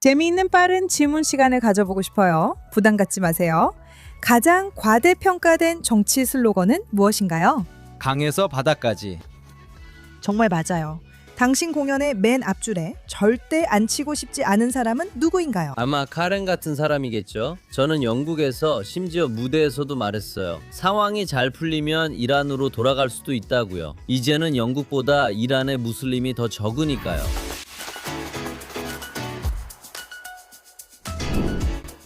재미있는 빠른 질문 시간을 가져보고 싶어요. 부담 갖지 마세요. 가장 과대평가된 정치 슬로건은 무엇인가요? 강에서 바다까지. 정말 맞아요. 당신 공연의 맨 앞줄에 절대 앉히고 싶지 않은 사람은 누구인가요? 아마 카렌 같은 사람이겠죠. 저는 영국에서 심지어 무대에서도 말했어요. 상황이 잘 풀리면 이란으로 돌아갈 수도 있다고요. 이제는 영국보다 이란의 무슬림이 더 적으니까요.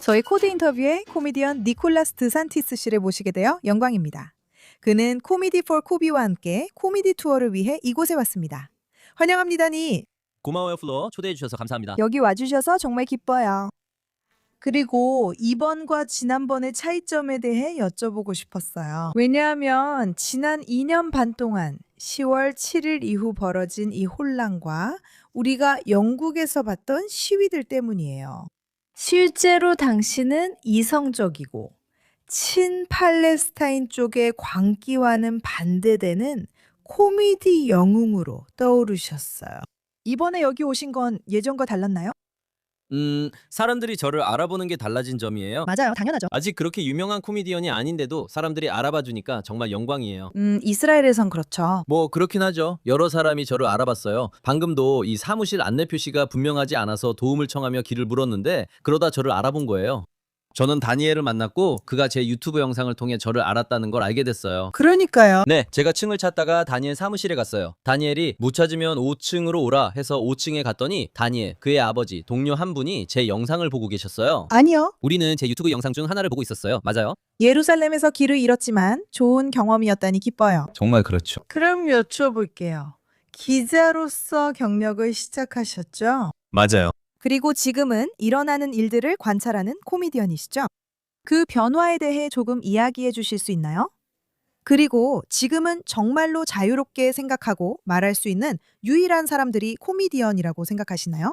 저희 코드 인터뷰에 코미디언 니콜라스 드산티스 씨를 모시게 되어 영광입니다. 그는 코미디 폴 코비와 함께 코미디 투어를 위해 이곳에 왔습니다. 환영합니다, 니. 고마워요, 플로. 초대해 주셔서 감사합니다. 여기 와주셔서 정말 기뻐요. 그리고 이번과 지난번의 차이점에 대해 여쭤보고 싶었어요. 왜냐하면 지난 2년 반 동안 10월 7일 이후 벌어진 이 혼란과 우리가 영국에서 봤던 시위들 때문이에요. 실제로 당신은 이성적이고 친팔레스타인 쪽의 광기와는 반대되는 코미디 영웅으로 떠오르셨어요. 이번에 여기 오신 건 예전과 달랐나요? 사람들이 저를 알아보는 게 달라진 점이에요. 맞아요. 당연하죠. 아직 그렇게 유명한 코미디언이 아닌데도 사람들이 알아봐 주니까 정말 영광이에요. 이스라엘에선 그렇죠. 뭐 그렇긴 하죠. 여러 사람이 저를 알아봤어요. 방금도 이 사무실 안내 표시가 분명하지 않아서 도움을 청하며 길을 물었는데 그러다 저를 알아본 거예요. 저는 다니엘을 만났고 그가 제 유튜브 영상을 통해 저를 알았다는 걸 알게 됐어요. 그러니까요. 네, 제가 층을 찾다가 다니엘 사무실에 갔어요. 다니엘이 못 찾으면 5층으로 오라 해서 5층에 갔더니 다니엘, 그의 아버지, 동료 한 분이 제 영상을 보고 계셨어요. 아니요. 우리는 제 유튜브 영상 중 하나를 보고 있었어요. 맞아요? 예루살렘에서 길을 잃었지만 좋은 경험이었다니 기뻐요. 정말 그렇죠. 그럼 여쭤볼게요. 기자로서 경력을 시작하셨죠? 맞아요. 그리고 지금은 일어나는 일들을 관찰하는 코미디언이시죠? 그 변화에 대해 조금 이야기해 주실 수 있나요? 그리고 지금은 정말로 자유롭게 생각하고 말할 수 있는 유일한 사람들이 코미디언이라고 생각하시나요?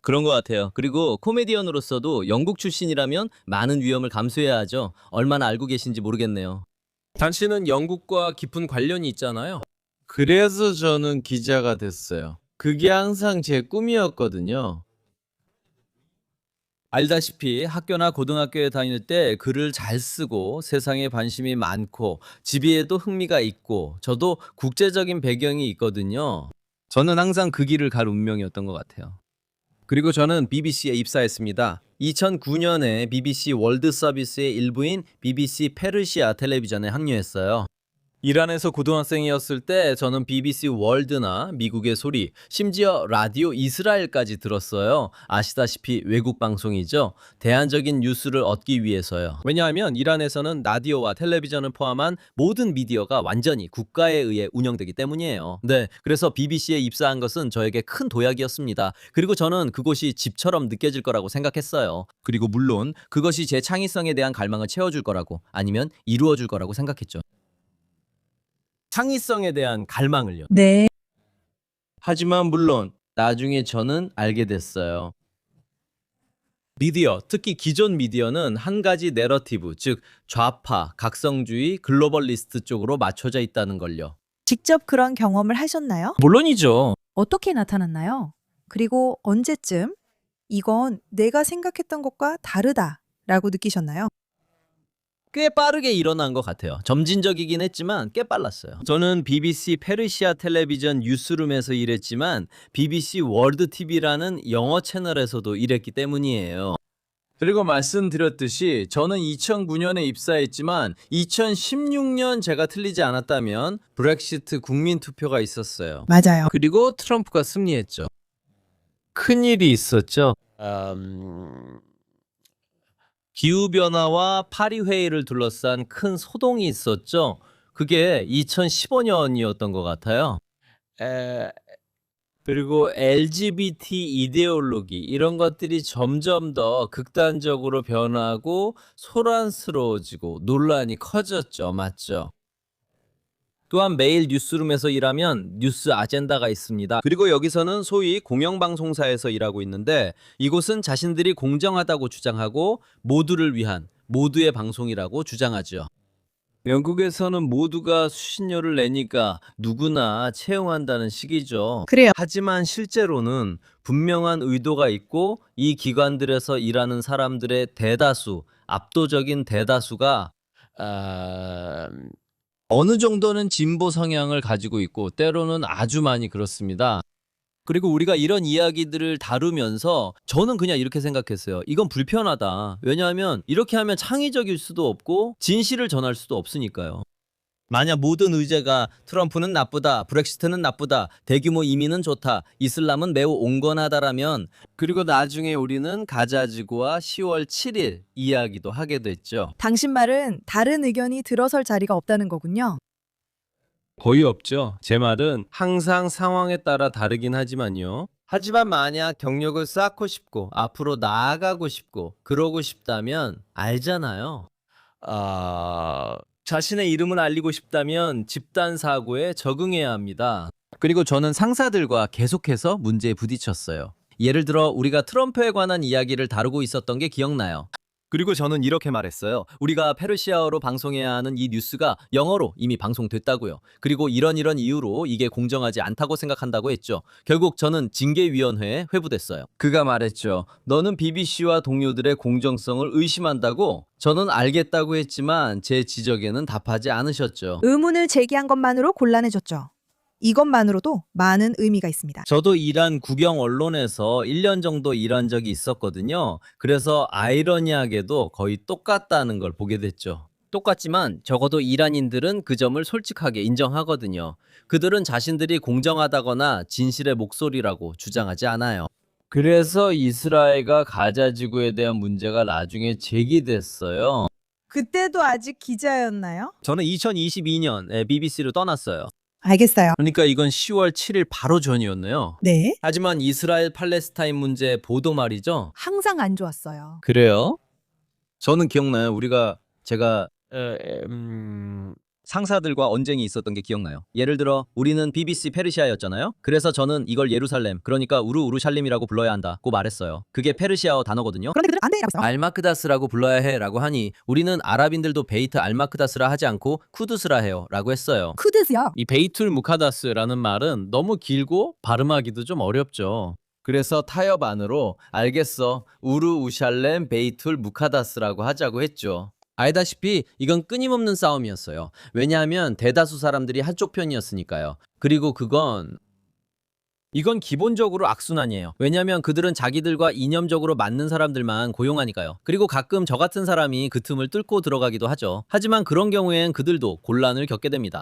그런 것 같아요. 그리고 코미디언으로서도 영국 출신이라면 많은 위험을 감수해야 하죠. 얼마나 알고 계신지 모르겠네요. 당신은 영국과 깊은 관련이 있잖아요. 그래서 저는 기자가 됐어요. 그게 항상 제 꿈이었거든요. 알다시피 학교나 고등학교에 다닐 때 글을 잘 쓰고 세상에 관심이 많고 지비에도 흥미가 있고 저도 국제적인 배경이 있거든요. 저는 항상 그 길을 갈 운명이었던 것 같아요. 그리고 저는 BBC에 입사했습니다. 2009년에 BBC 월드 서비스의 일부인 BBC 페르시아 텔레비전에 합류했어요. 이란에서 고등학생이었을 때 저는 BBC 월드나 미국의 소리, 심지어 라디오 이스라엘까지 들었어요. 아시다시피 외국 방송이죠. 대안적인 뉴스를 얻기 위해서요. 왜냐하면 이란에서는 라디오와 텔레비전을 포함한 모든 미디어가 완전히 국가에 의해 운영되기 때문이에요. 네, 그래서 BBC에 입사한 것은 저에게 큰 도약이었습니다. 그리고 저는 그곳이 집처럼 느껴질 거라고 생각했어요. 그리고 물론 그것이 제 창의성에 대한 갈망을 채워줄 거라고 아니면 이루어줄 거라고 생각했죠. 창의성에 대한 갈망을요. 네. 하지만 물론 나중에 저는 알게 됐어요. 미디어, 특히 기존 미디어는 한 가지 내러티브, 즉 좌파, 각성주의, 글로벌리스트 쪽으로 맞춰져 있다는 걸요. 직접 그런 경험을 하셨나요? 물론이죠. 어떻게 나타났나요? 그리고 언제쯤 이건 내가 생각했던 것과 다르다라고 느끼셨나요? 꽤 빠르게 일어난 것 같아요. 점진적이긴 했지만 꽤 빨랐어요. 저는 BBC 페르시아 텔레비전 뉴스룸에서 일했지만 BBC 월드 TV라는 영어 채널에서도 일했기 때문이에요. 그리고 말씀드렸듯이 저는 2009년에 입사했지만 2016년 제가 틀리지 않았다면 브렉시트 국민투표가 있었어요. 맞아요. 그리고 트럼프가 승리했죠. 큰일이 있었죠. 기후변화와 파리회의를 둘러싼 큰 소동이 있었죠. 그게 2015년이었던 것 같아요. 그리고 LGBT 이데올로기 이런 것들이 점점 더 극단적으로 변하고 소란스러워지고 논란이 커졌죠. 맞죠? 또한 매일 뉴스룸에서 일하면 뉴스 아젠다가 있습니다. 그리고 여기서는 소위 공영방송사에서 일하고 있는데 이곳은 자신들이 공정하다고 주장하고 모두를 위한 모두의 방송이라고 주장하죠. 영국에서는 모두가 수신료를 내니까 누구나 채용한다는 식이죠. 그래요. 하지만 실제로는 분명한 의도가 있고 이 기관들에서 일하는 사람들의 대다수, 압도적인 대다수가 어느 정도는 진보 성향을 가지고 있고 때로는 아주 많이 그렇습니다. 그리고 우리가 이런 이야기들을 다루면서 저는 그냥 이렇게 생각했어요. 이건 불편하다. 왜냐하면 이렇게 하면 창의적일 수도 없고 진실을 전할 수도 없으니까요. 만약 모든 의제가 트럼프는 나쁘다, 브렉시트는 나쁘다, 대규모 이민은 좋다, 이슬람은 매우 온건하다라면 그리고 나중에 우리는 가자지구와 10월 7일 이야기도 하게 됐죠. 당신 말은 다른 의견이 들어설 자리가 없다는 거군요. 거의 없죠. 제 말은 항상 상황에 따라 다르긴 하지만요. 하지만 만약 경력을 쌓고 싶고 앞으로 나아가고 싶고 그러고 싶다면 알잖아요. 자신의 이름을 알리고 싶다면 집단 사고에 적응해야 합니다. 그리고 저는 상사들과 계속해서 문제에 부딪혔어요. 예를 들어 우리가 트럼프에 관한 이야기를 다루고 있었던 게 기억나요. 그리고 저는 이렇게 말했어요. 우리가 페르시아어로 방송해야 하는 이 뉴스가 영어로 이미 방송됐다고요. 그리고 이런 이유로 이게 공정하지 않다고 생각한다고 했죠. 결국 저는 징계위원회에 회부됐어요. 그가 말했죠. 너는 BBC와 동료들의 공정성을 의심한다고? 저는 알겠다고 했지만 제 지적에는 답하지 않으셨죠. 의문을 제기한 것만으로 곤란해졌죠. 이것만으로도 많은 의미가 있습니다. 저도 이란 국영 언론에서 1년 정도 일한 적이 있었거든요. 그래서 아이러니하게도 거의 똑같다는 걸 보게 됐죠. 똑같지만 적어도 이란인들은 그 점을 솔직하게 인정하거든요. 그들은 자신들이 공정하다거나 진실의 목소리라고 주장하지 않아요. 그래서 이스라엘과 가자 지구에 대한 문제가 나중에 제기됐어요. 그때도 아직 기자였나요? 저는 2022년에 BBC로 떠났어요. 알겠어요. 그러니까 이건 10월 7일 바로 전이었네요. 네. 하지만 이스라엘 팔레스타인 문제 보도 말이죠. 항상 안 좋았어요. 그래요? 저는 기억나요. 제가 상사들과 언쟁이 있었던 게 기억나요. 예를 들어 우리는 BBC 페르시아였잖아요. 그래서 저는 이걸 예루살렘, 그러니까 우르샬림이라고 불러야 한다고 말했어요. 그게 페르시아어 단어거든요. 그런데 그들은 안 돼라고 했어요. 알마크다스라고 불러야 해라고 하니 우리는 아랍인들도 베이트 알마크다스라 하지 않고 쿠드스라 해요라고 했어요. 쿠드스요. 이 베이툴 무카다스라는 말은 너무 길고 발음하기도 좀 어렵죠. 그래서 타협 안으로 알겠어, 우르우샬렘 베이툴 무카다스라고 하자고 했죠. 알다시피 이건 끊임없는 싸움이었어요. 왜냐하면 대다수 사람들이 한쪽 편이었으니까요. 그리고 이건 기본적으로 악순환이에요. 왜냐하면 그들은 자기들과 이념적으로 맞는 사람들만 고용하니까요. 그리고 가끔 저 같은 사람이 그 틈을 뚫고 들어가기도 하죠. 하지만 그런 경우엔 그들도 곤란을 겪게 됩니다.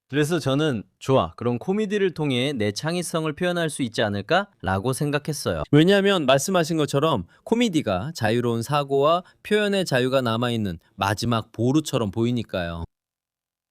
그래서 저는 좋아, 그럼 코미디를 통해 내 창의성을 표현할 수 있지 않을까라고 생각했어요. 왜냐하면 말씀하신 것처럼 코미디가 자유로운 사고와 표현의 자유가 남아있는 마지막 보루처럼 보이니까요.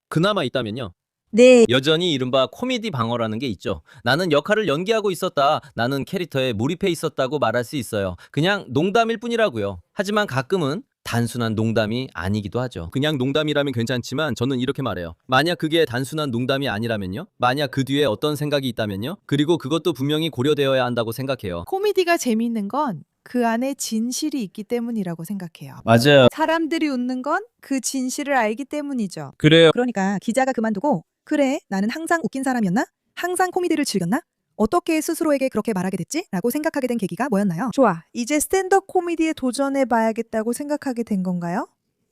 그나마 있다면요. 네. 여전히 이른바 코미디 방어라는 게 있죠. 나는 역할을 연기하고 있었다, 나는 캐릭터에 몰입해 있었다고 말할 수 있어요. 그냥 농담일 뿐이라고요. 하지만 가끔은 단순한 농담이 아니기도 하죠. 그냥 농담이라면 괜찮지만 저는 이렇게 말해요. 만약 그게 단순한 농담이 아니라면요? 만약 그 뒤에 어떤 생각이 있다면요? 그리고 그것도 분명히 고려되어야 한다고 생각해요. 코미디가 재미있는 건 그 안에 진실이 있기 때문이라고 생각해요. 맞아요. 사람들이 웃는 건 그 진실을 알기 때문이죠. 그래요. 그러니까 기자가 그만두고 그래, 나는 항상 웃긴 사람이었나? 항상 코미디를 즐겼나? 어떻게 스스로에게 그렇게 말하게 됐지? 라고 생각하게 된 계기가 뭐였나요? 좋아, 이제 스탠드업 코미디에 도전해봐야겠다고 생각하게 된 건가요?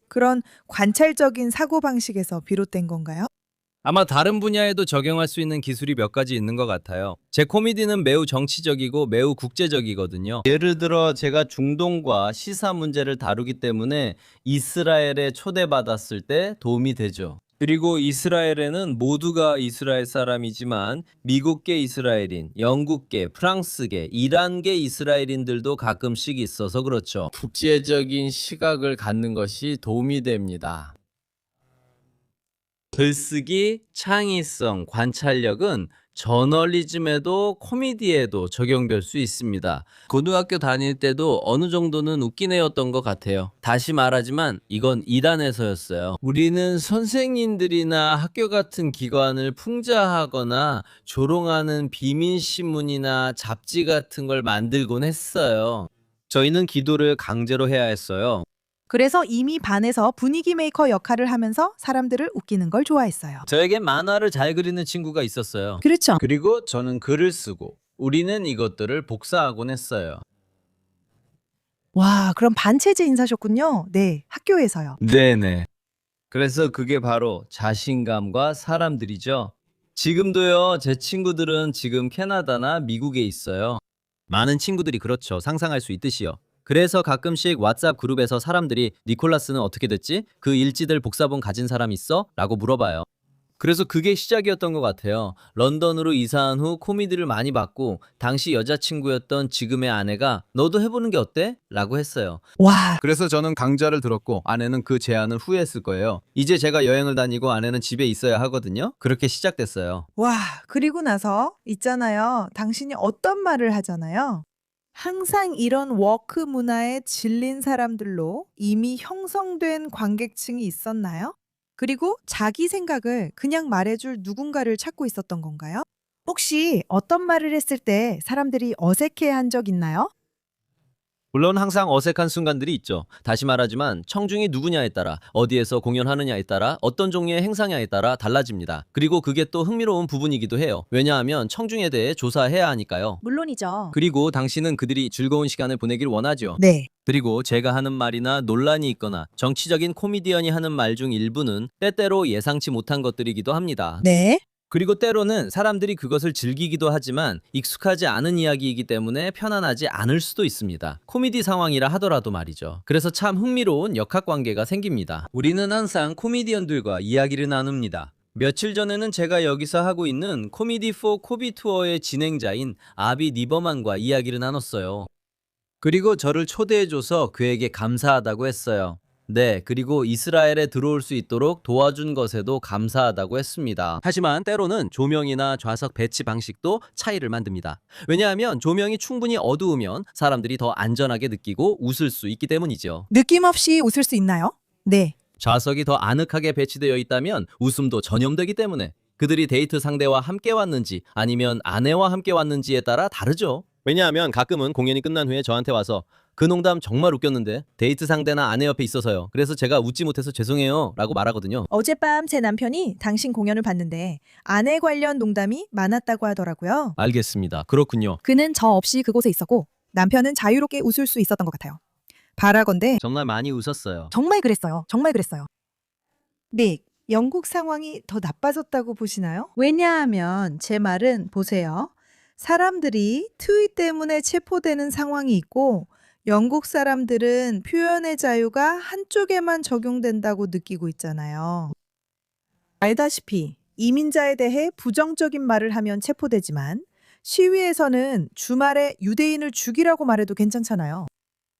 그런 관찰적인 사고방식에서 비롯된 건가요? 아마 다른 분야에도 적용할 수 있는 기술이 몇 가지 있는 것 같아요. 제 코미디는 매우 정치적이고 매우 국제적이거든요. 예를 들어 제가 중동과 시사 문제를 다루기 때문에 이스라엘에 초대받았을 때 도움이 되죠. 그리고 이스라엘에는 모두가 이스라엘 사람이지만 미국계 이스라엘인, 영국계, 프랑스계, 이란계 이스라엘인들도 가끔씩 있어서 그렇죠. 국제적인 시각을 갖는 것이 도움이 됩니다. 글쓰기, 창의성, 관찰력은 저널리즘에도 코미디에도 적용될 수 있습니다. 고등학교 다닐 때도 어느 정도는 웃긴 애였던 것 같아요. 다시 말하지만 이건 이단에서였어요. 우리는 선생님들이나 학교 같은 기관을 풍자하거나 조롱하는 비밀신문이나 잡지 같은 걸 만들곤 했어요. 저희는 기도를 강제로 해야 했어요. 그래서 이미 반에서 분위기 메이커 역할을 하면서 사람들을 웃기는 걸 좋아했어요. 저에게 만화를 잘 그리는 친구가 있었어요. 그렇죠. 그리고 저는 글을 쓰고 우리는 이것들을 복사하곤 했어요. 와, 그럼 반체제 인사셨군요. 네, 학교에서요. 네네. 그래서 그게 바로 자신감과 사람들이죠. 지금도요, 제 친구들은 지금 캐나다나 미국에 있어요. 많은 친구들이 그렇죠. 상상할 수 있듯이요. 그래서 가끔씩 왓츠앱 그룹에서 사람들이 니콜라스는 어떻게 됐지? 그 일지들 복사본 가진 사람 있어? 라고 물어봐요. 그래서 그게 시작이었던 것 같아요. 런던으로 이사한 후 코미디를 많이 봤고 당시 여자친구였던 지금의 아내가 너도 해보는 게 어때? 라고 했어요. 와, 그래서 저는 강좌를 들었고 아내는 그 제안을 후회했을 거예요. 이제 제가 여행을 다니고 아내는 집에 있어야 하거든요. 그렇게 시작됐어요. 와, 그리고 나서 있잖아요. 당신이 어떤 말을 하잖아요. 항상 이런 워크 문화에 질린 사람들로 이미 형성된 관객층이 있었나요? 그리고 자기 생각을 그냥 말해줄 누군가를 찾고 있었던 건가요? 혹시 어떤 말을 했을 때 사람들이 어색해한 적 있나요? 물론 항상 어색한 순간들이 있죠. 다시 말하지만 청중이 누구냐에 따라 어디에서 공연하느냐에 따라 어떤 종류의 행사냐에 따라 달라집니다. 그리고 그게 또 흥미로운 부분이기도 해요. 왜냐하면 청중에 대해 조사해야 하니까요. 물론이죠. 그리고 당신은 그들이 즐거운 시간을 보내길 원하죠. 네. 그리고 제가 하는 말이나 논란이 있거나 정치적인 코미디언이 하는 말 중 일부는 때때로 예상치 못한 것들이기도 합니다. 네. 그리고 때로는 사람들이 그것을 즐기기도 하지만 익숙하지 않은 이야기이기 때문에 편안하지 않을 수도 있습니다. 코미디 상황이라 하더라도 말이죠. 그래서 참 흥미로운 역학관계가 생깁니다. 우리는 항상 코미디언들과 이야기를 나눕니다. 며칠 전에는 제가 여기서 하고 있는 코미디 포 코비 투어의 진행자인 아비 니버만과 이야기를 나눴어요. 그리고 저를 초대해줘서 그에게 감사하다고 했어요. 네, 그리고 이스라엘에 들어올 수 있도록 도와준 것에도 감사하다고 했습니다. 하지만 때로는 조명이나 좌석 배치 방식도 차이를 만듭니다. 왜냐하면 조명이 충분히 어두우면 사람들이 더 안전하게 느끼고 웃을 수 있기 때문이죠. 느낌 없이 웃을 수 있나요? 네. 좌석이 더 아늑하게 배치되어 있다면 웃음도 전염되기 때문에 그들이 데이트 상대와 함께 왔는지 아니면 아내와 함께 왔는지에 따라 다르죠. 왜냐하면 가끔은 공연이 끝난 후에 저한테 와서 그 농담 정말 웃겼는데 데이트 상대나 아내 옆에 있어서요. 그래서 제가 웃지 못해서 죄송해요 라고 말하거든요. 어젯밤 제 남편이 당신 공연을 봤는데 아내 관련 농담이 많았다고 하더라고요. 알겠습니다. 그렇군요. 그는 저 없이 그곳에 있었고 남편은 자유롭게 웃을 수 있었던 것 같아요. 바라건대 정말 많이 웃었어요. 정말 그랬어요. 정말 그랬어요. 네, 영국 상황이 더 나빠졌다고 보시나요? 왜냐하면 제 말은 보세요. 사람들이 트윗 때문에 체포되는 상황이 있고 영국 사람들은 표현의 자유가 한쪽에만 적용된다고 느끼고 있잖아요. 알다시피 이민자에 대해 부정적인 말을 하면 체포되지만 시위에서는 주말에 유대인을 죽이라고 말해도 괜찮잖아요.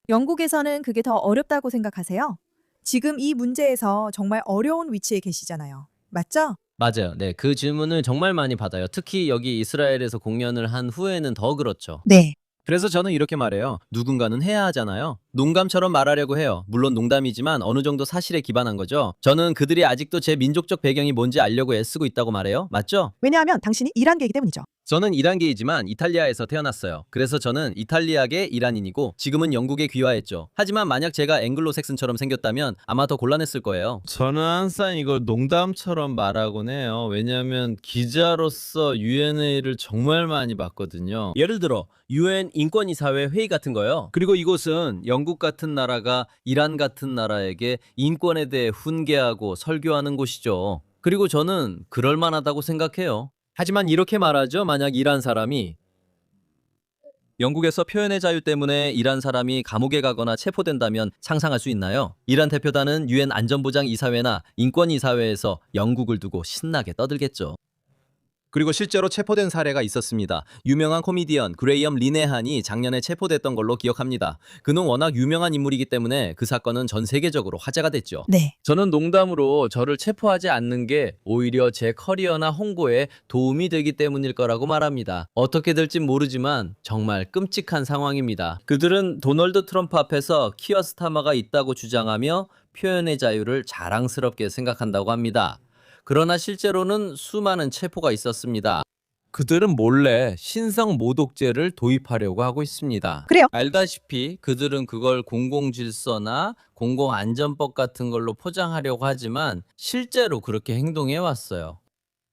영국에서는 그게 더 어렵다고 생각하세요? 지금 이 문제에서 정말 어려운 위치에 계시잖아요. 맞죠? 맞아요. 네, 그 질문을 정말 많이 받아요. 특히 여기 이스라엘에서 공연을 한 후에는 더 그렇죠. 네. 그래서 저는 이렇게 말해요. 누군가는 해야 하잖아요. 농담처럼 말하려고 해요. 물론 농담이지만 어느 정도 사실에 기반한 거죠. 저는 그들이 아직도 제 민족적 배경이 뭔지 알려고 애쓰고 있다고 말해요. 맞죠? 왜냐하면 당신이 이란계이기 때문이죠. 저는 이란계이지만 이탈리아에서 태어났어요. 그래서 저는 이탈리아계 이란인이고 지금은 영국에 귀화했죠. 하지만 만약 제가 앵글로색슨처럼 생겼다면 아마 더 곤란했을 거예요. 저는 항상 이걸 농담처럼 말하곤 해요. 왜냐하면 기자로서 UNA를 정말 많이 봤거든요. 예를 들어 UN 인권이사회 회의 같은 거요. 그리고 이곳은 영국 같은 나라가 이란 같은 나라에게 인권에 대해 훈계하고 설교하는 곳이죠. 그리고 저는 그럴 만하다고 생각해요. 하지만 이렇게 말하죠. 만약 이란 사람이 영국에서 표현의 자유 때문에 이란 사람이 감옥에 가거나 체포된다면 상상할 수 있나요? 이란 대표단은 UN 안전보장 이사회나 인권 이사회에서 영국을 두고 신나게 떠들겠죠. 그리고 실제로 체포된 사례가 있었습니다. 유명한 코미디언 그레이엄 리네한이 작년에 체포됐던 걸로 기억합니다. 그는 워낙 유명한 인물이기 때문에 그 사건은 전 세계적으로 화제가 됐죠. 네. 저는 농담으로 저를 체포하지 않는 게 오히려 제 커리어나 홍보에 도움이 되기 때문일 거라고 말합니다. 어떻게 될진 모르지만 정말 끔찍한 상황입니다. 그들은 도널드 트럼프 앞에서 키어 스타마가 있다고 주장하며 표현의 자유를 자랑스럽게 생각한다고 합니다. 그러나 실제로는 수많은 체포가 있었습니다. 그들은 몰래 신성 모독죄를 도입하려고 하고 있습니다. 그래요. 알다시피 그들은 그걸 공공질서나 공공안전법 같은 걸로 포장하려고 하지만 실제로 그렇게 행동해 왔어요.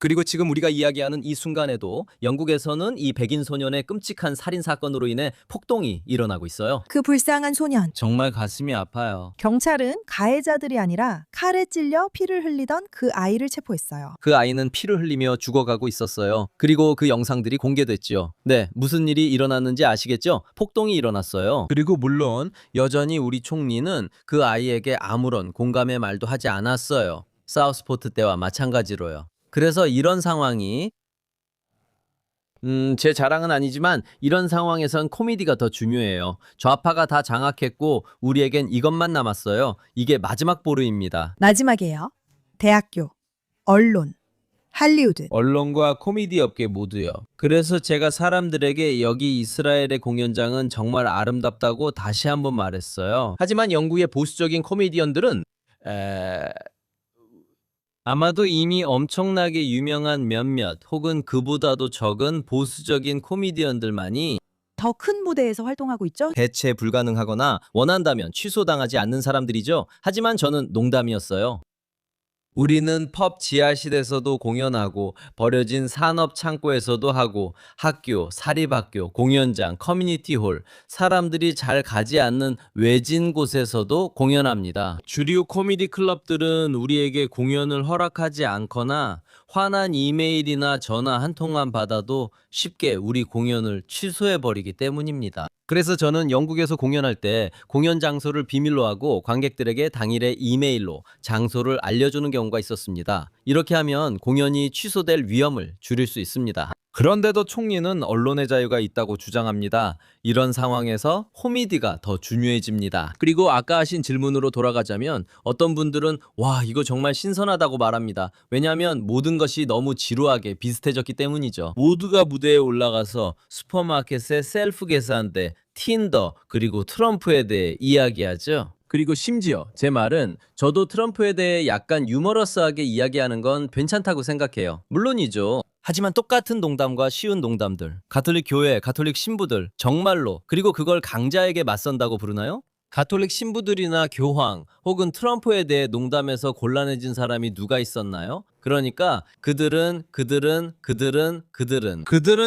그리고 지금 우리가 이야기하는 이 순간에도 영국에서는 이 백인 소년의 끔찍한 살인 사건으로 인해 폭동이 일어나고 있어요. 그 불쌍한 소년. 정말 가슴이 아파요. 경찰은 가해자들이 아니라 칼에 찔려 피를 흘리던 그 아이를 체포했어요. 그 아이는 피를 흘리며 죽어가고 있었어요. 그리고 그 영상들이 공개됐죠. 네, 무슨 일이 일어났는지 아시겠죠? 폭동이 일어났어요. 그리고 물론 여전히 우리 총리는 그 아이에게 아무런 공감의 말도 하지 않았어요. 사우스포트 때와 마찬가지로요. 그래서 이런 상황이 제 자랑은 아니지만 이런 상황에선 코미디가 더 중요해요. 좌파가 다 장악했고 우리에겐 이것만 남았어요. 이게 마지막 보루입니다. 마지막이에요. 대학교, 언론, 할리우드. 언론과 코미디 업계 모두요. 그래서 제가 사람들에게 여기 이스라엘의 공연장은 정말 아름답다고 다시 한번 말했어요. 하지만 영국의 보수적인 코미디언들은 아마도 이미 엄청나게 유명한 몇몇 혹은 그보다도 적은 보수적인 코미디언들만이 더 큰 무대에서 활동하고 있죠. 대체 불가능하거나 원한다면 취소당하지 않는 사람들이죠. 하지만 저는 농담이었어요. 우리는 펍 지하실에서도 공연하고 버려진 산업 창고에서도 하고 학교, 사립학교, 공연장, 커뮤니티홀, 사람들이 잘 가지 않는 외진 곳에서도 공연합니다. 주류 코미디 클럽들은 우리에게 공연을 허락하지 않거나 화난 이메일이나 전화 한 통만 받아도 쉽게 우리 공연을 취소해버리기 때문입니다. 그래서 저는 영국에서 공연할 때 공연 장소를 비밀로 하고 관객들에게 당일에 이메일로 장소를 알려주는 경우가 있었습니다. 이렇게 하면 공연이 취소될 위험을 줄일 수 있습니다. 그런데도 총리는 언론의 자유가 있다고 주장합니다. 이런 상황에서 코미디가 더 중요해집니다. 그리고 아까 하신 질문으로 돌아가자면 어떤 분들은 와, 이거 정말 신선하다고 말합니다. 왜냐하면 모든 것이 너무 지루하게 비슷해졌기 때문이죠. 모두가 무대에 올라가서 슈퍼마켓의 셀프 계산대, 틴더, 그리고 트럼프에 대해 이야기하죠. 그리고 심지어 제 말은 저도 트럼프에 대해 약간 유머러스하게 이야기하는 건 괜찮다고 생각해요. 물론이죠. 하지만 똑같은 농담과 쉬운 농담들, 가톨릭 교회, 가톨릭 신부들, 정말로, 그리고 그걸 강자에게 맞선다고 부르나요? 가톨릭 신부들이나 교황 혹은 트럼프에 대해 농담에서 곤란해진 사람이 누가 있었나요? 그러니까 그들은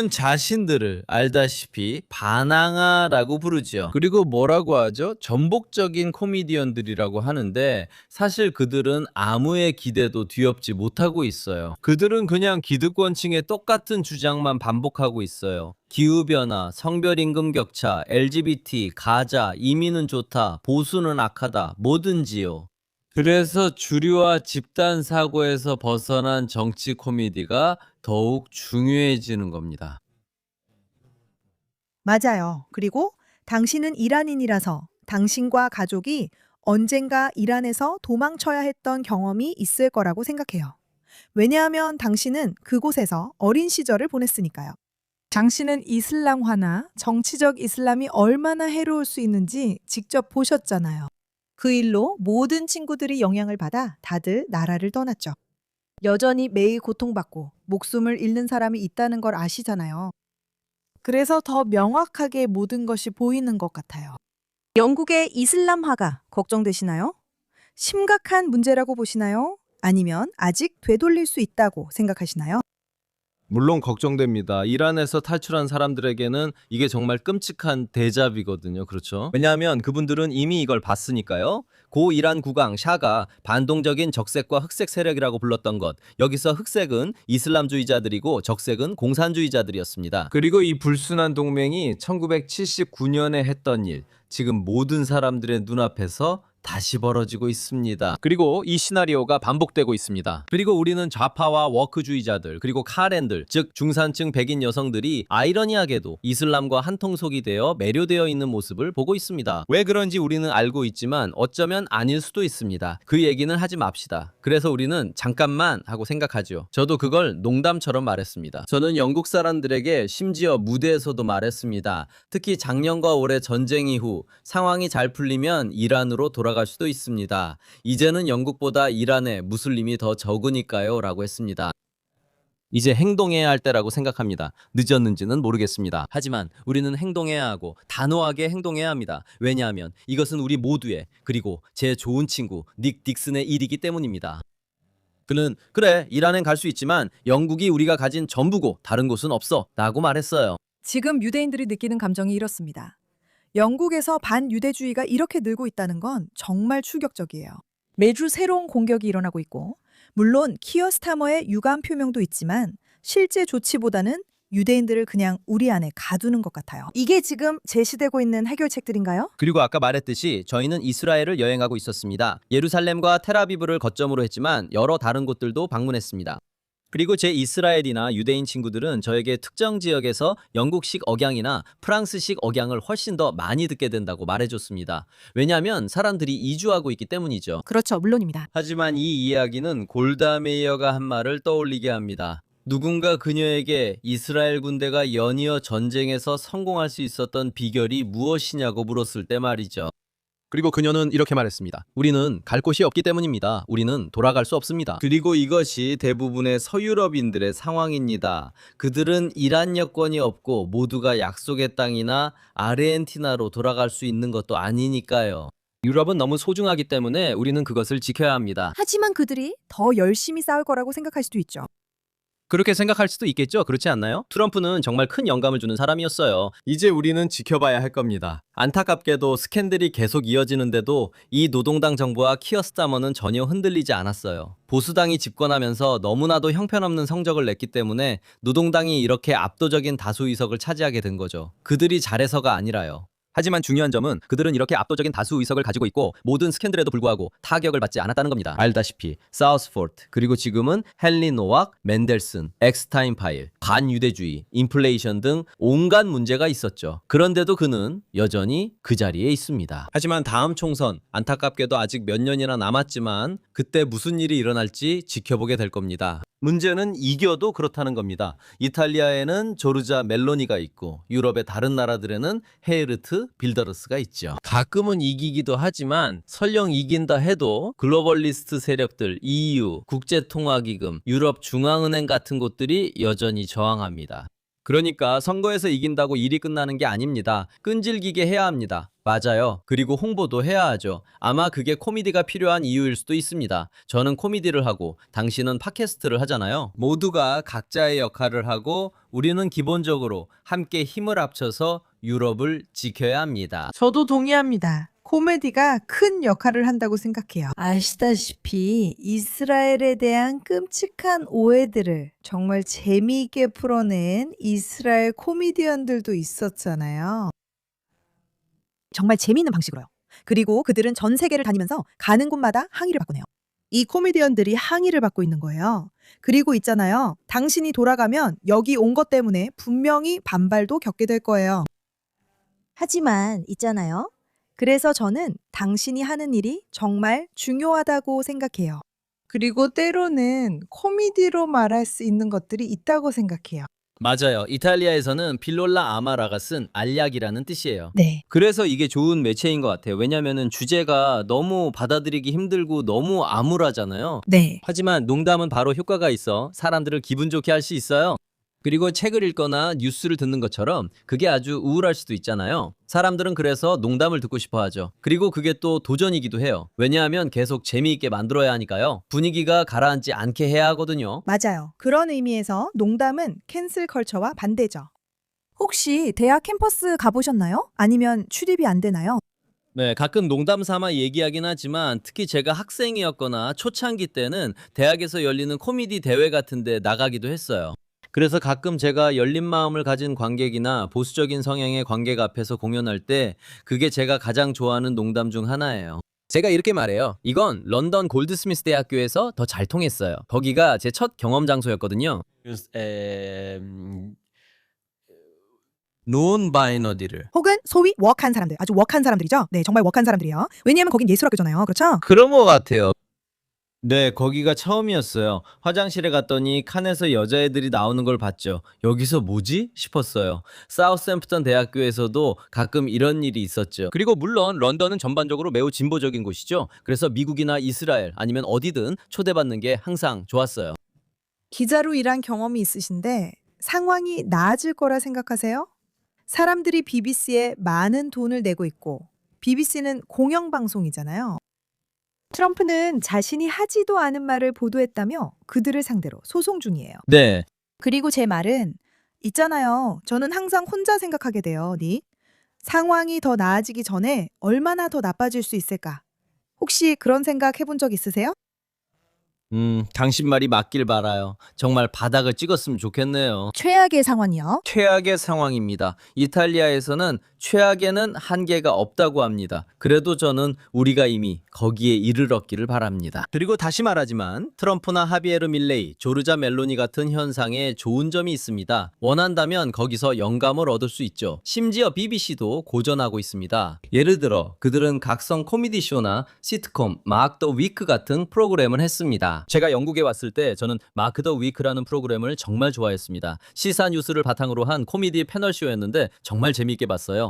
자신들을 알다시피 바낭아라고 부르죠. 그리고 뭐라고 하죠? 전복적인 코미디언들이라고 하는데 사실 그들은 아무의 기대도 뒤엎지 못하고 있어요. 그들은 그냥 기득권층의 똑같은 주장만 반복하고 있어요. 기후변화, 성별임금 격차, LGBT, 가자, 이민은 좋다, 보수는 악하다, 뭐든지요. 그래서 주류와 집단 사고에서 벗어난 정치 코미디가 더욱 중요해지는 겁니다. 맞아요. 그리고 당신은 이란인이라서 당신과 가족이 언젠가 이란에서 도망쳐야 했던 경험이 있을 거라고 생각해요. 왜냐하면 당신은 그곳에서 어린 시절을 보냈으니까요. 당신은 이슬람화나 정치적 이슬람이 얼마나 해로울 수 있는지 직접 보셨잖아요. 그 일로 모든 친구들이 영향을 받아 다들 나라를 떠났죠. 여전히 매일 고통받고 목숨을 잃는 사람이 있다는 걸 아시잖아요. 그래서 더 명확하게 모든 것이 보이는 것 같아요. 영국의 이슬람화가 걱정되시나요? 심각한 문제라고 보시나요? 아니면 아직 되돌릴 수 있다고 생각하시나요? 물론 걱정됩니다. 이란에서 탈출한 사람들에게는 이게 정말 끔찍한 데자비거든요. 그렇죠? 왜냐하면 그분들은 이미 이걸 봤으니까요. 고 이란 국왕 샤가 반동적인 적색과 흑색 세력이라고 불렀던 것. 여기서 흑색은 이슬람주의자들이고 적색은 공산주의자들이었습니다. 그리고 이 불순한 동맹이 1979년에 했던 일, 지금 모든 사람들의 눈앞에서 다시 벌어지고 있습니다. 그리고 이 시나리오가 반복되고 있습니다. 그리고 우리는 좌파와 워크주의자들, 그리고 카렌들, 즉 중산층 백인 여성들이 아이러니하게도 이슬람과 한통속이 되어 매료되어 있는 모습을 보고 있습니다. 왜 그런지 우리는 알고 있지만 어쩌면 아닐 수도 있습니다. 그 얘기는 하지 맙시다. 그래서 우리는 잠깐만 하고 생각하죠. 저도 그걸 농담처럼 말했습니다. 저는 영국 사람들에게 심지어 무대에서도 말했습니다. 특히 작년과 올해 전쟁 이후 상황이 잘 풀리면 이란으로 돌아갈 수도 있습니다. 이제는 영국보다 이란에 무슬림이 더 적으니까요 라고 했습니다. 이제 행동해야 할 때라고 생각합니다. 늦었는지는 모르겠습니다. 하지만 우리는 행동해야 하고 단호하게 행동해야 합니다. 왜냐하면 이것은 우리 모두의, 그리고 제 좋은 친구 닉 딕슨의 일이기 때문입니다. 그는 그래, 이란엔 갈 수 있지만 영국이 우리가 가진 전부고 다른 곳은 없어 라고 말했어요. 지금 유대인들이 느끼는 감정이 이렇습니다. 영국에서 반유대주의가 이렇게 늘고 있다는 건 정말 충격적이에요. 매주 새로운 공격이 일어나고 있고, 물론 키어 스타머의 유감 표명도 있지만 실제 조치보다는 유대인들을 그냥 우리 안에 가두는 것 같아요. 이게 지금 제시되고 있는 해결책들인가요? 그리고 아까 말했듯이 저희는 이스라엘을 여행하고 있었습니다. 예루살렘과 텔아비브를 거점으로 했지만 여러 다른 곳들도 방문했습니다. 그리고 제 이스라엘이나 유대인 친구들은 저에게 특정 지역에서 영국식 억양이나 프랑스식 억양을 훨씬 더 많이 듣게 된다고 말해줬습니다. 왜냐하면 사람들이 이주하고 있기 때문이죠. 그렇죠, 물론입니다. 하지만 이 이야기는 골다 메이어가 한 말을 떠올리게 합니다. 누군가 그녀에게 이스라엘 군대가 연이어 전쟁에서 성공할 수 있었던 비결이 무엇이냐고 물었을 때 말이죠. 그리고 그녀는 이렇게 말했습니다. 우리는 갈 곳이 없기 때문입니다. 우리는 돌아갈 수 없습니다. 그리고 이것이 대부분의 서유럽인들의 상황입니다. 그들은 이란 여권이 없고 모두가 약속의 땅이나 아르헨티나로 돌아갈 수 있는 것도 아니니까요. 유럽은 너무 소중하기 때문에 우리는 그것을 지켜야 합니다. 하지만 그들이 더 열심히 싸울 거라고 생각할 수도 있죠. 그렇게 생각할 수도 있겠죠. 그렇지 않나요? 트럼프는 정말 큰 영감을 주는 사람이었어요. 이제 우리는 지켜봐야 할 겁니다. 안타깝게도 스캔들이 계속 이어지는데도 이 노동당 정부와 키어 스타머는 전혀 흔들리지 않았어요. 보수당이 집권하면서 너무나도 형편없는 성적을 냈기 때문에 노동당이 이렇게 압도적인 다수 의석을 차지하게 된 거죠. 그들이 잘해서가 아니라요. 하지만 중요한 점은 그들은 이렇게 압도적인 다수 의석을 가지고 있고 모든 스캔들에도 불구하고 타격을 받지 않았다는 겁니다. 알다시피 사우스포트, 그리고 지금은 헨리 노악, 맨델슨, 엑스타인 파일, 반유대주의, 인플레이션 등 온갖 문제가 있었죠. 그런데도 그는 여전히 그 자리에 있습니다. 하지만 다음 총선, 안타깝게도 아직 몇 년이나 남았지만 그때 무슨 일이 일어날지 지켜보게 될 겁니다. 문제는 이겨도 그렇다는 겁니다. 이탈리아에는 조르자 멜로니가 있고 유럽의 다른 나라들에는 헤르트 빌더르스가 있죠. 가끔은 이기기도 하지만 설령 이긴다 해도 글로벌리스트 세력들, EU, 국제통화기금, 유럽중앙은행 같은 곳들이 여전히 저항합니다. 그러니까 선거에서 이긴다고 일이 끝나는 게 아닙니다. 끈질기게 해야 합니다. 맞아요. 그리고 홍보도 해야 하죠. 아마 그게 코미디가 필요한 이유일 수도 있습니다. 저는 코미디를 하고 당신은 팟캐스트를 하잖아요. 모두가 각자의 역할을 하고 우리는 기본적으로 함께 힘을 합쳐서 유럽을 지켜야 합니다. 저도 동의합니다. 코미디가 큰 역할을 한다고 생각해요. 아시다시피 이스라엘에 대한 끔찍한 오해들을 정말 재미있게 풀어낸 이스라엘 코미디언들도 있었잖아요. 정말 재미있는 방식으로요. 그리고 그들은 전 세계를 다니면서 가는 곳마다 항의를 받고 내요. 이 코미디언들이 항의를 받고 있는 거예요. 그리고 있잖아요. 당신이 돌아가면 여기 온 것 때문에 분명히 반발도 겪게 될 거예요. 하지만 있잖아요. 그래서 저는 당신이 하는 일이 정말 중요하다고 생각해요. 그리고 때로는 코미디로 말할 수 있는 것들이 있다고 생각해요. 맞아요. 이탈리아에서는 필롤라 아마라가 쓴 알약이라는 뜻이에요. 네. 그래서 이게 좋은 매체인 것 같아요. 왜냐면은 주제가 너무 받아들이기 힘들고 너무 암울하잖아요. 네. 하지만 농담은 바로 효과가 있어 사람들을 기분 좋게 할 수 있어요. 그리고 책을 읽거나 뉴스를 듣는 것처럼 그게 아주 우울할 수도 있잖아요. 사람들은 그래서 농담을 듣고 싶어 하죠. 그리고 그게 또 도전이기도 해요. 왜냐하면 계속 재미있게 만들어야 하니까요. 분위기가 가라앉지 않게 해야 하거든요. 맞아요. 그런 의미에서 농담은 캔슬 컬처와 반대죠. 혹시 대학 캠퍼스 가보셨나요? 아니면 출입이 안 되나요? 네, 가끔 농담 삼아 얘기하긴 하지만 특히 제가 학생이었거나 초창기 때는 대학에서 열리는 코미디 대회 같은 데 나가기도 했어요. 그래서 가끔 제가 열린 마음을 가진 관객이나 보수적인 성향의 관객 앞에서 공연할 때 그게 제가 가장 좋아하는 농담 중 하나예요. 제가 이렇게 말해요. 이건 런던 골드스미스 대학교에서 더 잘 통했어요. 거기가 제 첫 경험 장소였거든요. 논 바이너리를. 혹은 소위 웍한 사람들, 아주 웍한 사람들이죠. 네, 정말 웍한 사람들이요. 왜냐하면 거긴 예술학교잖아요. 그렇죠? 그런 것 같아요. 네, 거기가 처음이었어요. 화장실에 갔더니 칸에서 여자애들이 나오는 걸 봤죠. 여기서 뭐지? 싶었어요. 사우스햄프턴 대학교에서도 가끔 이런 일이 있었죠. 그리고 물론 런던은 전반적으로 매우 진보적인 곳이죠. 그래서 미국이나 이스라엘 아니면 어디든 초대받는 게 항상 좋았어요. 기자로 일한 경험이 있으신데 상황이 나아질 거라 생각하세요? 사람들이 BBC에 많은 돈을 내고 있고 BBC는 공영방송이잖아요. 트럼프는 자신이 하지도 않은 말을 보도했다며 그들을 상대로 소송 중이에요. 네. 그리고 제 말은 있잖아요. 저는 항상 혼자 생각하게 돼요, 닉. 상황이 더 나아지기 전에 얼마나 더 나빠질 수 있을까? 혹시 그런 생각 해본 적 있으세요? 당신 말이 맞길 바라요. 정말 바닥을 찍었으면 좋겠네요. 최악의 상황이요. 최악의 상황입니다. 이탈리아에서는 최악에는 한계가 없다고 합니다. 그래도 저는 우리가 이미 거기에 이르렀기를 바랍니다. 그리고 다시 말하지만 트럼프나 하비에르 밀레이, 조르자 멜로니 같은 현상에 좋은 점이 있습니다. 원한다면 거기서 영감을 얻을 수 있죠. 심지어 BBC도 고전하고 있습니다. 예를 들어 그들은 각성 코미디 쇼나 시트콤, 마크 더 위크 같은 프로그램을 했습니다. 제가 영국에 왔을 때 저는 마크 더 위크라는 프로그램을 정말 좋아했습니다. 시사 뉴스를 바탕으로 한 코미디 패널 쇼였는데 정말 재미있게 봤어요.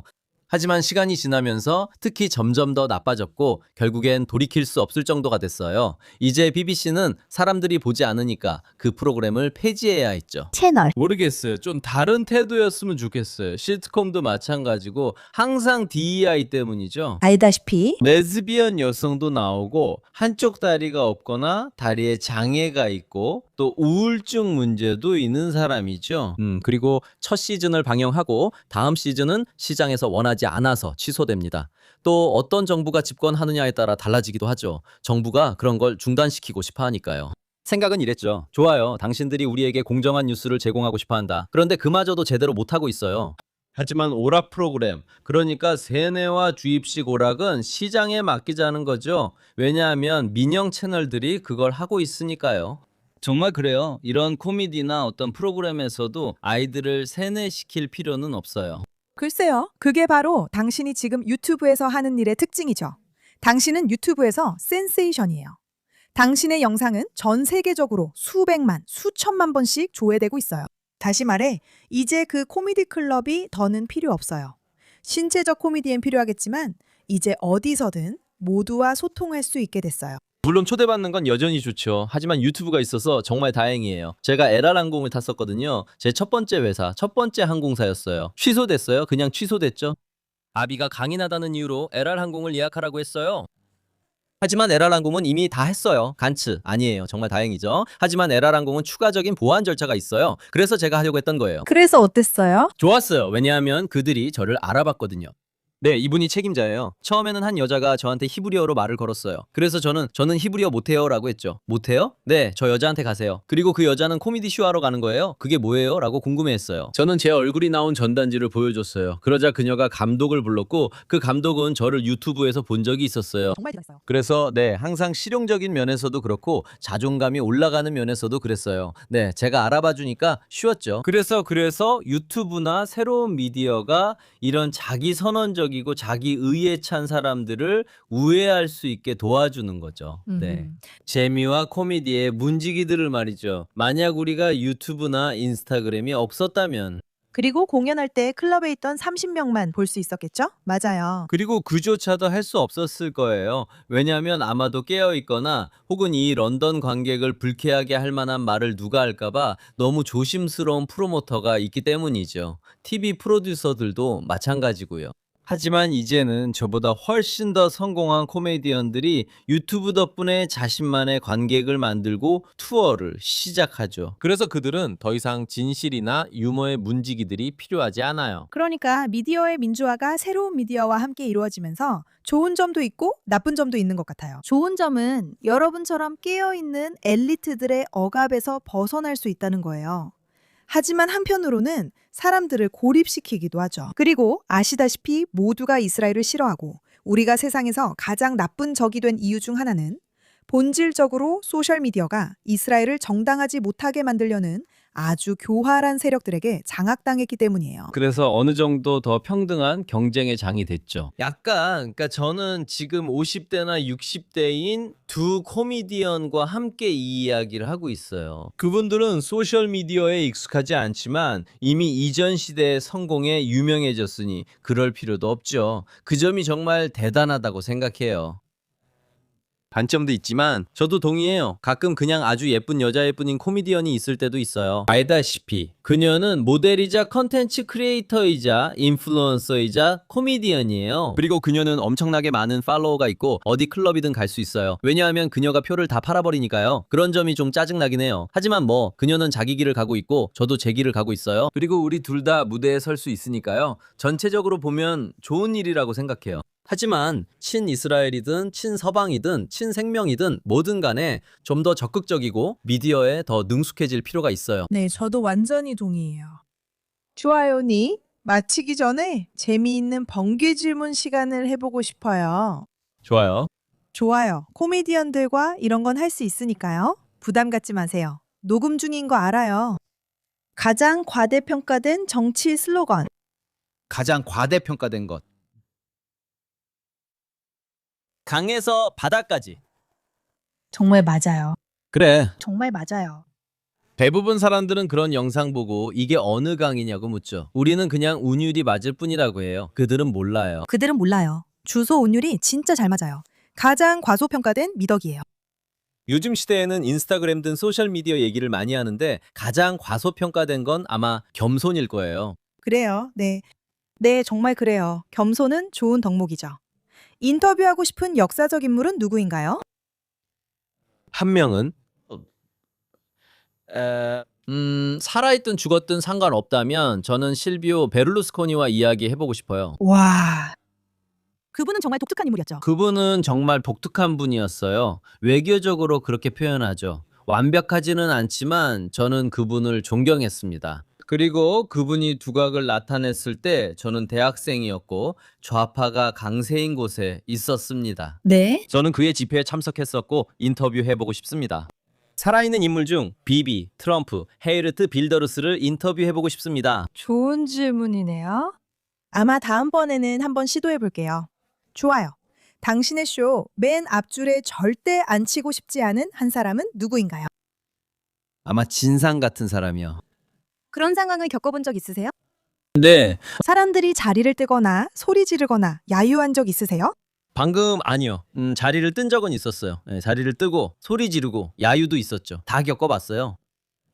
하지만 시간이 지나면서 특히 점점 더 나빠졌고 결국엔 돌이킬 수 없을 정도가 됐어요. 이제 BBC는 사람들이 보지 않으니까 그 프로그램을 폐지해야 했죠. 채널. 모르겠어요. 좀 다른 태도였으면 좋겠어요. 시트콤도 마찬가지고 항상 DEI 때문이죠. 알다시피 레즈비언 여성도 나오고 한쪽 다리가 없거나 다리에 장애가 있고 또 우울증 문제도 있는 사람이죠. 그리고 첫 시즌을 방영하고 다음 시즌은 시장에서 원하지 않아서 취소됩니다. 또 어떤 정부가 집권하느냐에 따라 달라지기도 하죠. 정부가 그런 걸 중단시키고 싶어 하니까요. 생각은 이랬죠. 좋아요. 당신들이 우리에게 공정한 뉴스를 제공하고 싶어 한다. 그런데 그마저도 제대로 못하고 있어요. 하지만 오락 프로그램, 그러니까 세뇌와 주입식 오락은 시장에 맡기자는 거죠. 왜냐하면 민영 채널들이 그걸 하고 있으니까요. 정말 그래요. 이런 코미디나 어떤 프로그램에서도 아이들을 세뇌시킬 필요는 없어요. 글쎄요. 그게 바로 당신이 지금 유튜브에서 하는 일의 특징이죠. 당신은 유튜브에서 센세이션이에요. 당신의 영상은 전 세계적으로 수백만, 수천만 번씩 조회되고 있어요. 다시 말해, 이제 그 코미디 클럽이 더는 필요 없어요. 신체적 코미디엔 필요하겠지만 이제 어디서든 모두와 소통할 수 있게 됐어요. 물론 초대받는 건 여전히 좋죠. 하지만 유튜브가 있어서 정말 다행이에요. 제가 에랄항공을 탔었거든요. 제 첫 번째 회사, 첫 번째 항공사였어요. 취소됐어요. 그냥 취소됐죠. 아비가 강인하다는 이유로 에랄항공을 예약하라고 했어요. 하지만 에랄항공은 이미 다 했어요. 간츠 아니에요. 정말 다행이죠. 하지만 에랄항공은 추가적인 보안 절차가 있어요. 그래서 제가 하려고 했던 거예요. 그래서 어땠어요? 좋았어요. 왜냐하면 그들이 저를 알아봤거든요. 네, 이분이 책임자예요. 처음에는 한 여자가 저한테 히브리어로 말을 걸었어요. 그래서 저는 히브리어 못해요 라고 했죠. 못해요? 네, 저 여자한테 가세요. 그리고 그 여자는 코미디 쇼 하러 가는 거예요. 그게 뭐예요? 라고 궁금해했어요. 저는 제 얼굴이 나온 전단지를 보여줬어요. 그러자 그녀가 감독을 불렀고 그 감독은 저를 유튜브에서 본 적이 있었어요. 정말 재밌어요. 그래서 네, 항상 실용적인 면에서도 그렇고 자존감이 올라가는 면에서도 그랬어요. 네, 제가 알아봐 주니까 쉬웠죠. 그래서 유튜브나 새로운 미디어가 이런 자기 선언적이고 자기 의에 찬 사람들을 우회할 수 있게 도와주는 거죠. 네. 재미와 코미디의 문지기들을 말이죠. 만약 우리가 유튜브나 인스타그램이 없었다면 그리고 공연할 때 클럽에 있던 30명만 볼 수 있었겠죠? 맞아요. 그리고 그조차도 할 수 없었을 거예요. 왜냐하면 아마도 깨어 있거나 혹은 이 런던 관객을 불쾌하게 할 만한 말을 누가 할까봐 너무 조심스러운 프로모터가 있기 때문이죠. TV 프로듀서들도 마찬가지고요. 하지만 이제는 저보다 훨씬 더 성공한 코미디언들이 유튜브 덕분에 자신만의 관객을 만들고 투어를 시작하죠. 그래서 그들은 더 이상 진실이나 유머의 문지기들이 필요하지 않아요. 그러니까 미디어의 민주화가 새로운 미디어와 함께 이루어지면서 좋은 점도 있고 나쁜 점도 있는 것 같아요. 좋은 점은 여러분처럼 깨어있는 엘리트들의 억압에서 벗어날 수 있다는 거예요. 하지만 한편으로는 사람들을 고립시키기도 하죠. 그리고 아시다시피 모두가 이스라엘을 싫어하고 우리가 세상에서 가장 나쁜 적이 된 이유 중 하나는 본질적으로 소셜미디어가 이스라엘을 정당하지 못하게 만들려는 아주 교활한 세력들에게 장악당했기 때문이에요. 그래서 어느 정도 더 평등한 경쟁의 장이 됐죠. 그러니까 저는 지금 50대나 60대인 두 코미디언과 함께 이 이야기를 하고 있어요. 그분들은 소셜미디어에 익숙하지 않지만 이미 이전 시대의 성공에 유명해졌으니 그럴 필요도 없죠. 그 점이 정말 대단하다고 생각해요. 단점도 있지만 저도 동의해요. 가끔 그냥 아주 예쁜 여자일 뿐인 코미디언이 있을 때도 있어요. 알다시피 그녀는 모델이자 컨텐츠 크리에이터이자 인플루언서이자 코미디언이에요. 그리고 그녀는 엄청나게 많은 팔로워가 있고 어디 클럽이든 갈 수 있어요. 왜냐하면 그녀가 표를 다 팔아버리니까요. 그런 점이 좀 짜증나긴 해요. 하지만 뭐 그녀는 자기 길을 가고 있고 저도 제 길을 가고 있어요. 그리고 우리 둘 다 무대에 설 수 있으니까요. 전체적으로 보면 좋은 일이라고 생각해요. 하지만 친이스라엘이든 친서방이든 친생명이든 뭐든 간에 좀 더 적극적이고 미디어에 더 능숙해질 필요가 있어요. 네, 저도 완전히 동의해요. 좋아요니, 마치기 전에 재미있는 번개 질문 시간을 해보고 싶어요. 좋아요. 좋아요. 코미디언들과 이런 건 할 수 있으니까요. 부담 갖지 마세요. 녹음 중인 거 알아요. 가장 과대평가된 정치 슬로건. 가장 과대평가된 것. 강에서 바다까지. 정말 맞아요. 그래. 정말 맞아요. 대부분 사람들은 그런 영상 보고 이게 어느 강이냐고 묻죠. 우리는 그냥 운율이 맞을 뿐이라고 해요. 그들은 몰라요. 그들은 몰라요. 주소 운율이 진짜 잘 맞아요. 가장 과소평가된 미덕이에요. 요즘 시대에는 인스타그램 등 소셜미디어 얘기를 많이 하는데 가장 과소평가된 건 아마 겸손일 거예요. 그래요. 네. 네, 정말 그래요. 겸손은 좋은 덕목이죠. 인터뷰하고 싶은 역사적 인물은 누구인가요? 한 명은 살아있든 죽었든 상관없다면 저는 실비오 베를루스코니와 이야기 해보고 싶어요. 와. 그분은 정말 독특한 인물이었죠. 그분은 정말 독특한 분이었어요. 외교적으로 그렇게 표현하죠. 완벽하지는 않지만 저는 그분을 존경했습니다. 그리고 그분이 두각을 나타냈을 때 저는 대학생이었고 좌파가 강세인 곳에 있었습니다. 네. 저는 그의 집회에 참석했었고 인터뷰해보고 싶습니다. 살아있는 인물 중 비비, 트럼프, 헤이르트 빌더루스를 인터뷰해보고 싶습니다. 좋은 질문이네요. 아마 다음번에는 한번 시도해 볼게요. 좋아요. 당신의 쇼 맨 앞줄에 절대 앉히고 싶지 않은 한 사람은 누구인가요? 아마 진상 같은 사람이요. 그런 상황을 겪어본 적 있으세요? 네. 사람들이 자리를 뜨거나 소리 지르거나 야유한 적 있으세요? 방금 아니요. 자리를 뜬 적은 있었어요. 네, 자리를 뜨고 소리 지르고 야유도 있었죠. 다 겪어봤어요.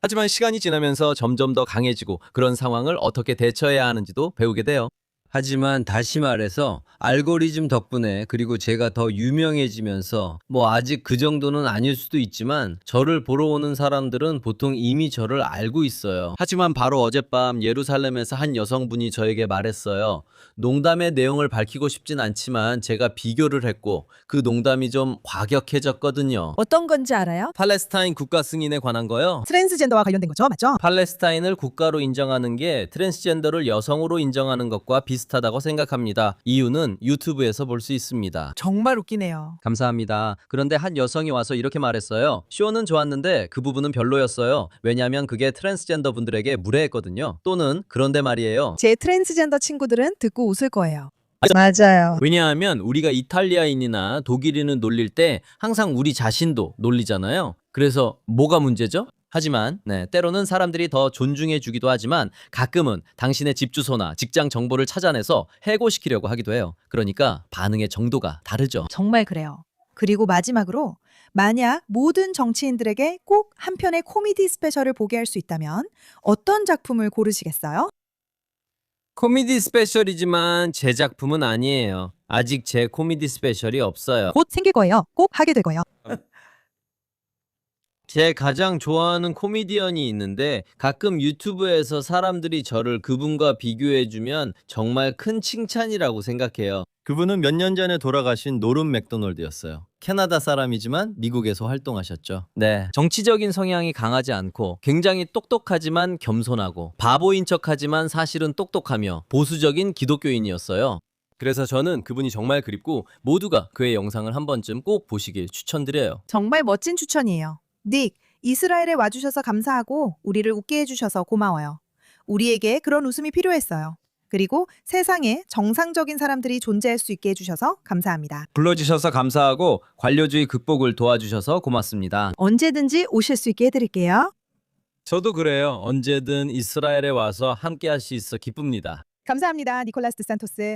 하지만 시간이 지나면서 점점 더 강해지고 그런 상황을 어떻게 대처해야 하는지도 배우게 돼요. 하지만 다시 말해서 알고리즘 덕분에 그리고 제가 더 유명해지면서 뭐 아직 그 정도는 아닐 수도 있지만 저를 보러 오는 사람들은 보통 이미 저를 알고 있어요. 하지만 바로 어젯밤 예루살렘에서 한 여성분이 저에게 말했어요. 농담의 내용을 밝히고 싶진 않지만 제가 비교를 했고 그 농담이 좀 과격해졌거든요. 어떤 건지 알아요? 팔레스타인 국가 승인에 관한 거요? 트랜스젠더와 관련된 거죠, 맞죠? 팔레스타인을 국가로 인정하는 게 트랜스젠더를 여성으로 인정하는 것과 비슷하다고 생각합니다. 이유는 유튜브에서 볼 수 있습니다. 정말 웃기네요. 감사합니다. 그런데 한 여성이 와서 이렇게 말했어요. 쇼는 좋았는데 그 부분은 별로였어요. 왜냐하면 그게 트랜스젠더 분들에게 무례했거든요. 또는 그런데 말이에요. 제 트랜스젠더 친구들은 듣고 웃을 거예요. 맞아요. 왜냐하면 우리가 이탈리아인이나 독일인을 놀릴 때 항상 우리 자신도 놀리잖아요. 그래서 뭐가 문제죠? 하지만 때로는 사람들이 더 존중해 주기도 하지만 가끔은 당신의 집 주소나 직장 정보를 찾아내서 해고시키려고 하기도 해요. 그러니까 반응의 정도가 다르죠. 정말 그래요. 그리고 마지막으로 만약 모든 정치인들에게 꼭 한 편의 코미디 스페셜을 보게 할 수 있다면 어떤 작품을 고르시겠어요? 코미디 스페셜이지만 제 작품은 아니에요. 아직 제 코미디 스페셜이 없어요. 곧 생길 거예요. 꼭 하게 될 거예요. 제 가장 좋아하는 코미디언이 있는데 가끔 유튜브에서 사람들이 저를 그분과 비교해주면 정말 큰 칭찬이라고 생각해요. 그분은 몇 년 전에 돌아가신 노름 맥도널드였어요. 캐나다 사람이지만 미국에서 활동하셨죠. 네, 정치적인 성향이 강하지 않고 굉장히 똑똑하지만 겸손하고 바보인 척하지만 사실은 똑똑하며 보수적인 기독교인이었어요. 그래서 저는 그분이 정말 그립고 모두가 그의 영상을 한 번쯤 꼭 보시길 추천드려요. 정말 멋진 추천이에요. 닉, 이스라엘에 와주셔서 감사하고 우리를 웃게 해주셔서 고마워요. 우리에게 그런 웃음이 필요했어요. 그리고 세상에 정상적인 사람들이 존재할 수 있게 해주셔서 감사합니다. 불러주셔서 감사하고 관료주의 극복을 도와주셔서 고맙습니다. 언제든지 오실 수 있게 해드릴게요. 저도 그래요. 언제든 이스라엘에 와서 함께 할 수 있어 기쁩니다. 감사합니다. 니콜라스 드 산토스.